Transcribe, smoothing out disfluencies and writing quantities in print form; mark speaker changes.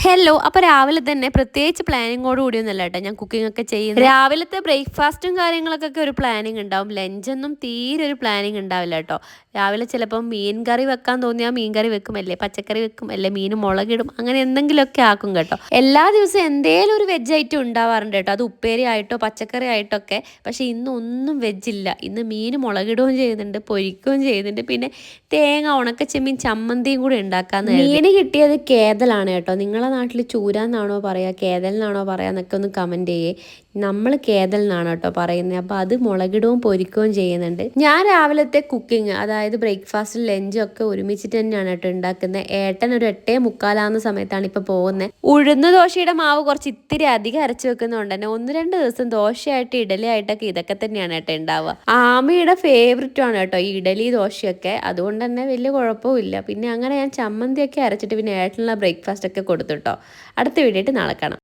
Speaker 1: Hello. അപ്പോൾ രാവിലെ തന്നെ പ്രത്യേകിച്ച് പ്ലാനിങ്ങോട് കൂടിയൊന്നുമല്ല കേട്ടോ ഞാൻ കുക്കിംഗ് ഒക്കെ ചെയ്യുന്നത്. രാവിലത്തെ ബ്രേക്ക്ഫാസ്റ്റും കാര്യങ്ങളൊക്കെ ഒരു പ്ലാനിങ് ഉണ്ടാവും. ലഞ്ചൊന്നും തീരെ ഒരു പ്ലാനിങ് ഉണ്ടാവില്ല കേട്ടോ. രാവിലെ ചിലപ്പോൾ മീൻ കറി വെക്കാൻ തോന്നിയാൽ മീൻ കറി വെക്കും, അല്ലേ പച്ചക്കറി വെക്കും, അല്ലേ മീൻ മുളകിടും, അങ്ങനെ എന്തെങ്കിലുമൊക്കെ ആക്കും കേട്ടോ. എല്ലാ ദിവസവും എന്തേലും ഒരു വെജ് ഐറ്റം ഉണ്ടാവാറുണ്ട് കേട്ടോ. അത് ഉപ്പേരി ആയിട്ടോ പച്ചക്കറി ആയിട്ടൊക്കെ. പക്ഷേ ഇന്നൊന്നും വെജില്ല. ഇന്ന് മീൻ മുളകിടുകയും ചെയ്യുന്നുണ്ട്, പൊരിക്കുകയും ചെയ്യുന്നുണ്ട്, പിന്നെ തേങ്ങ ഉണക്ക ചെമ്മീൻ ചമ്മന്തിയും കൂടി ഉണ്ടാക്കാന്ന്. മീൻ കിട്ടിയത് കേതലാണ് കേട്ടോ. നിങ്ങളെ നാട്ടിൽ ചൂരാന്നാണോ പറയുക, കേതൽ എന്നാണോ പറയുക എന്നൊക്കെ ഒന്ന് കമൻറ്റ് ചെയ്യേ. നമ്മൾ കേതൽ എന്നാണ് കേട്ടോ പറയുന്നത്. അപ്പോൾ അത് മുളകിടവും പൊരിക്കുകയും ചെയ്യുന്നുണ്ട്. ഞാൻ രാവിലത്തെ കുക്കിംഗ്, അതായത് ബ്രേക്ക്ഫാസ്റ്റും ലഞ്ചും ഒക്കെ ഒരുമിച്ചിട്ട് തന്നെയാണ് കേട്ടോ ഉണ്ടാക്കുന്നത്. ഏട്ടൻ ഒരു 8:45 സമയത്താണ് ഇപ്പോൾ പോകുന്നത്. ഉഴുന്ന് ദോശയുടെ മാവ് കുറച്ച് ഇത്തിരി അധികം അരച്ച് വെക്കുന്നതുകൊണ്ട് തന്നെ 1-2 ദിവസം ദോശയായിട്ട് ഇഡലി ആയിട്ടൊക്കെ ഇതൊക്കെ തന്നെയാണ് കേട്ടോ ഉണ്ടാവുക. ആമിയുടെ ഫേവററ്റും ആണ് കേട്ടോ ഈ ഇഡലി ദോശയൊക്കെ. അതുകൊണ്ട് തന്നെ വലിയ കുഴപ്പമില്ല. പിന്നെ അങ്ങനെ ഞാൻ ചമ്മന്തിയൊക്കെ അരച്ചിട്ട് പിന്നെ ഏട്ടനുള്ള ബ്രേക്ക്ഫാസ്റ്റ് ഒക്കെ കൊടുത്തു കേട്ടോ. അടുത്ത വീഡിയോ ആയിട്ട് നാളെ കാണാം.